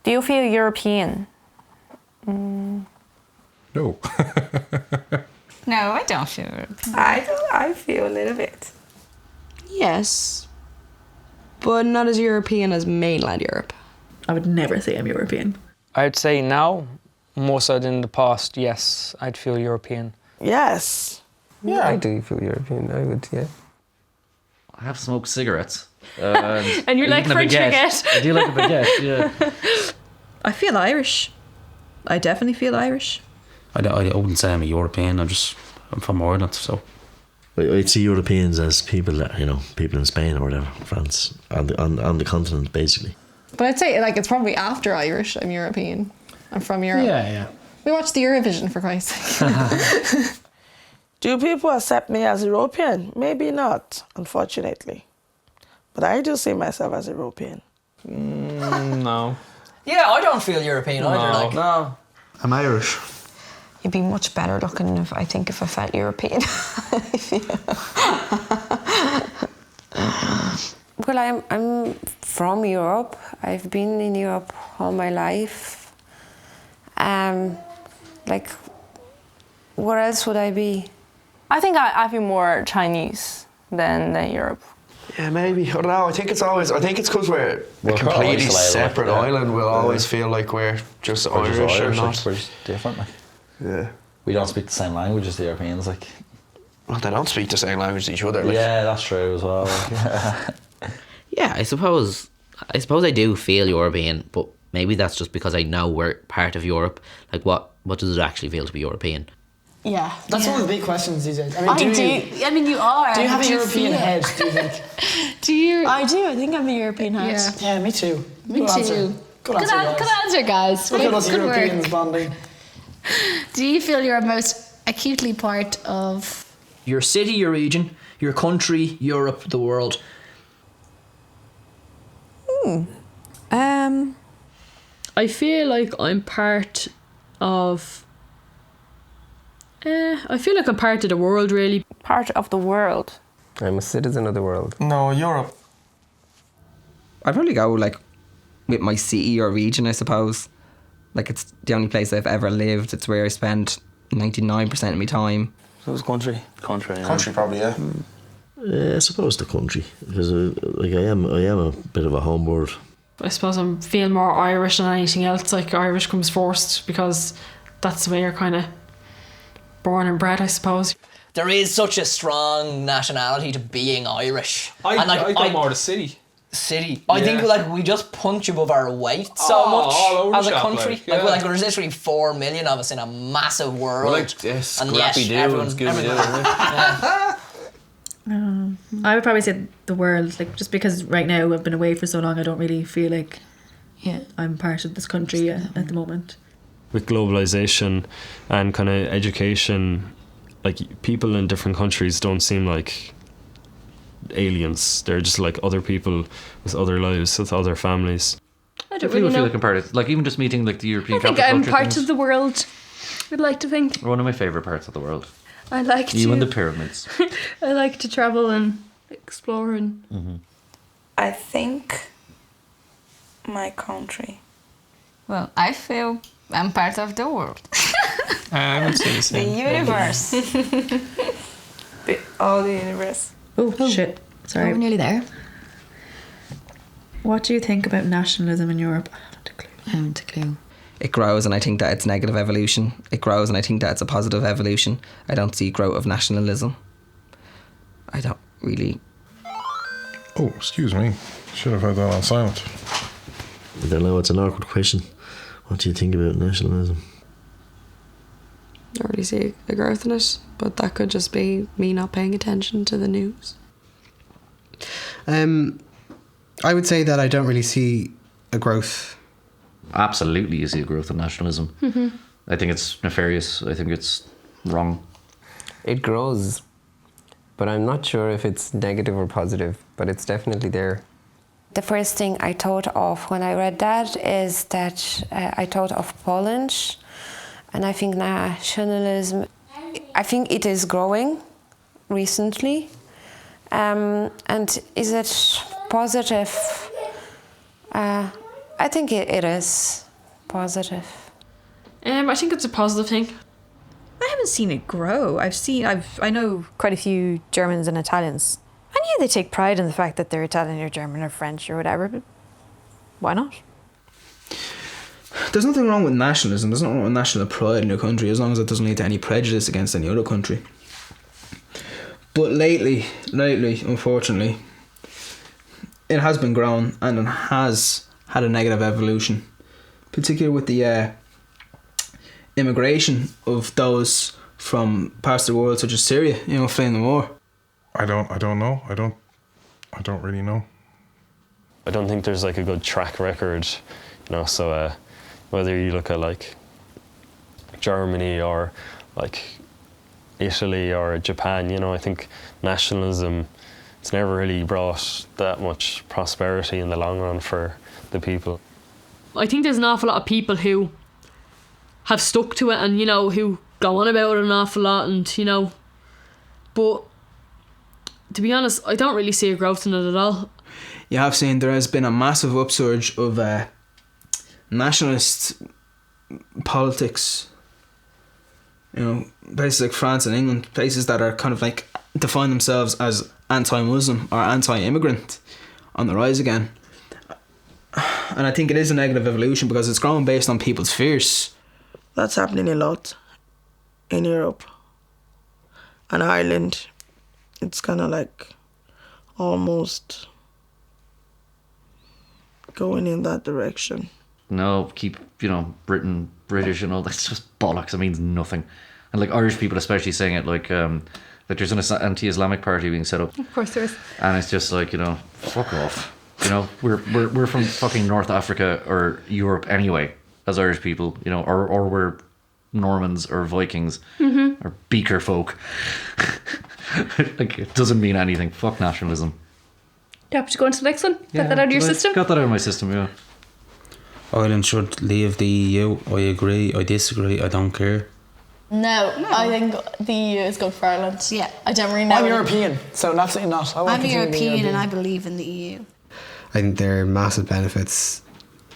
Do you feel European? No. No, I don't feel European. I feel a little bit. Yes, but not as European as mainland Europe. I would never say I'm European. I'd say now, more so than in the past, yes, I'd feel European. Yes. Yeah, I do feel European. I would, yeah. I have smoked cigarettes. And you're like French baguette. I do like a baguette, yeah. I feel Irish. I definitely feel Irish. I wouldn't say I'm a European. I'm from Ireland, so. I'd see Europeans as people that, people in Spain or whatever, France, on the continent, basically. But I'd say, like, it's probably after Irish, I'm European. I'm from Europe. Yeah. We watched the Eurovision, for Christ's sake. Do people accept me as European? Maybe not, unfortunately. But I do see myself as European. No. Yeah, I don't feel European either. No. I'm Irish. You'd be much better looking if I felt European. Well, I'm from Europe. I've been in Europe all my life. Like, where else would I be? I think I feel more Chinese than Europe. Yeah, maybe. I don't know. I think it's because we're a completely separate island. We'll always feel like we're just Irish or not. We're just different. Yeah. We don't speak the same language as the Europeans, like. Well, they don't speak the same language as each other. Like. Yeah, that's true as well. Yeah, I suppose I do feel European, but maybe that's just because I know we're part of Europe. Like, what does it actually feel to be European? Yeah. That's one of the big questions these days. you are. Do you have a European head, do you think? I do. I think I'm a European head. Yeah, me too. Me too. Good answer, guys. Look at us Europeans bonding. Do you feel you're most acutely part of your city, your region, your country, Europe, the world? I feel like I'm part of... I feel like I'm part of the world, really. Part of the world. I'm a citizen of the world. No, Europe. I'd probably go, like, with my city or region, I suppose. Like, it's the only place I've ever lived. It's where I spend 99% of my time. So it's country. Country, yeah. Country, probably, yeah. I suppose the country, because I am a bit of a homebird. I suppose I feel more Irish than anything else. Like, Irish comes first because that's the way you're kind of born and bred, I suppose. There is such a strong nationality to being Irish. I go more to city. I think like we just punch above our weight so much all over as a shop, country. Like there's literally 4 million of us in a massive world. We're like this and scrappy yet do everyone, and Scooby Doo. I would probably say the world, like, just because right now I've been away for so long, I don't really feel like I'm part of this country at the moment. With globalization and kind of education, like, people in different countries don't seem like aliens. They're just like other people with other lives, with other families. I don't really know. Feel like I'm part of, like, even just meeting like the European. I think I'm part of the world. I'd like to think. One of my favourite parts of the world. I like you to. and the pyramids. I like to travel and explore and. I think my country. Well, I feel I'm part of the world. I would say the same. The universe. All the universe. Oh, shit. Sorry. We're nearly there. What do you think about nationalism in Europe? I haven't a clue. It grows, and I think that it's negative evolution. It grows, and I think that it's a positive evolution. I don't see growth of nationalism. I don't really. Oh, excuse me. Should have had that on silent. I don't know, it's an awkward question. What do you think about nationalism? I already see a growth in it, but that could just be me not paying attention to the news. I would say that I don't really see a growth. Absolutely, you see a growth of nationalism. I think it's nefarious. I think it's wrong. It grows, but I'm not sure if it's negative or positive, but it's definitely there. The first thing I thought of when I read that is that I thought of Poland, and I think nationalism, I think it is growing recently. And is it positive? I think it is positive. I think it's a positive thing. I haven't seen it grow. I know quite a few Germans and Italians. And yeah, they take pride in the fact that they're Italian or German or French or whatever, but why not? There's nothing wrong with nationalism. There's nothing wrong with national pride in your country as long as it doesn't lead to any prejudice against any other country. But lately, unfortunately, it has been growing and it has had a negative evolution, particularly with the immigration of those from parts of the world such as Syria, fleeing the war. I don't know. I don't really know. I don't think there's like a good track record, so whether you look at like Germany or like Italy or Japan, I think nationalism, it's never really brought that much prosperity in the long run for the people. I think there's an awful lot of people who have stuck to it and, who go on about it an awful lot and, but to be honest, I don't really see a growth in it at all. You have seen there has been a massive upsurge of nationalist politics. Places like France and England, places that are kind of like define themselves as anti-Muslim or anti-immigrant on the rise again. And I think it is a negative evolution because it's growing based on people's fears. That's happening a lot in Europe. And Ireland, it's kind of like almost going in that direction. No, keep, Britain, British and all, that's just bollocks. It means nothing. And like Irish people especially saying it, like there's an anti-Islamic party being set up. Of course there is. And it's just like, fuck off. We're from fucking North Africa or Europe anyway, as Irish people, or we're Normans or Vikings or Beaker folk. Like, it doesn't mean anything. Fuck nationalism. Do you have to go into the next one? Get that out of your system? Got that out of my system, yeah. Ireland should leave the EU. I agree. I disagree. I don't care. No, I think the EU is good for Ireland. Yeah. I don't really know. I'm European, so absolutely not. I'm European and I believe in the EU. I think there are massive benefits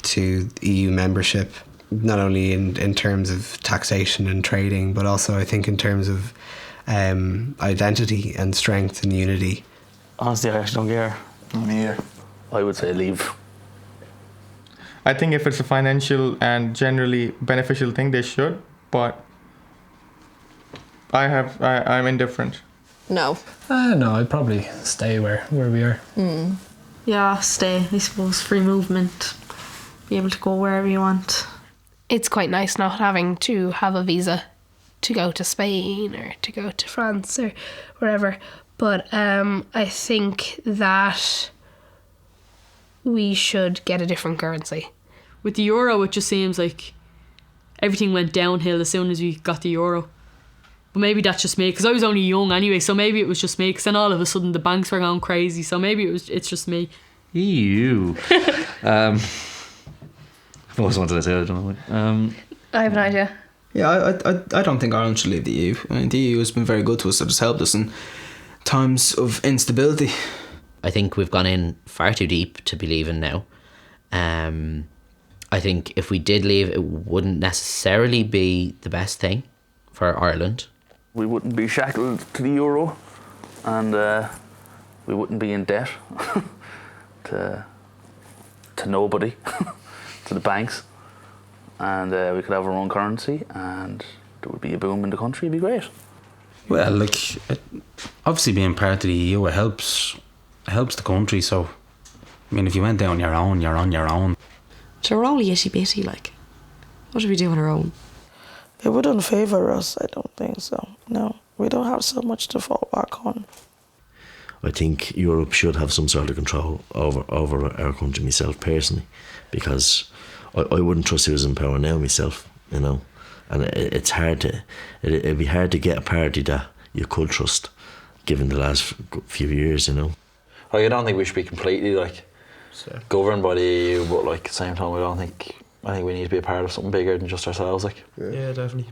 to EU membership, not only in terms of taxation and trading, but also I think in terms of identity and strength and unity. Honestly, I actually don't care. Me either. I would say leave. I think if it's a financial and generally beneficial thing, they should, but I'm indifferent. No. No, I'd probably stay where we are. Yeah, stay, I suppose. Free movement. Be able to go wherever you want. It's quite nice not having to have a visa to go to Spain or to go to France or wherever. But I think that we should get a different currency. With the euro, it just seems like everything went downhill as soon as we got the euro. But maybe that's just me, because I was only young anyway, so maybe it was just me, because then all of a sudden the banks were going crazy, so maybe it's just me. EU. I've always wanted to say that, don't I? I have an idea. Yeah, I don't think Ireland should leave the EU. I mean, the EU has been very good to us. It has helped us in times of instability. I think we've gone in far too deep to be leaving now. I think if we did leave, it wouldn't necessarily be the best thing for Ireland. We wouldn't be shackled to the euro, and we wouldn't be in debt to nobody, to the banks, and we could have our own currency, and there would be a boom in the country. It'd be great. Well, obviously being part of the EU, it helps the country. So, I mean, if you went down your own, you're on your own. So we're only itty bitty, like. What should we do on our own? It wouldn't favour us, I don't think so. No, we don't have so much to fall back on. I think Europe should have some sort of control over our country, myself personally, because I wouldn't trust who's in power now myself, and it's hard to, it'd be hard to get a party that you could trust, given the last few years, I don't think we should be completely governed by the EU, but at the same time, I think we need to be a part of something bigger than just ourselves. Yeah, definitely.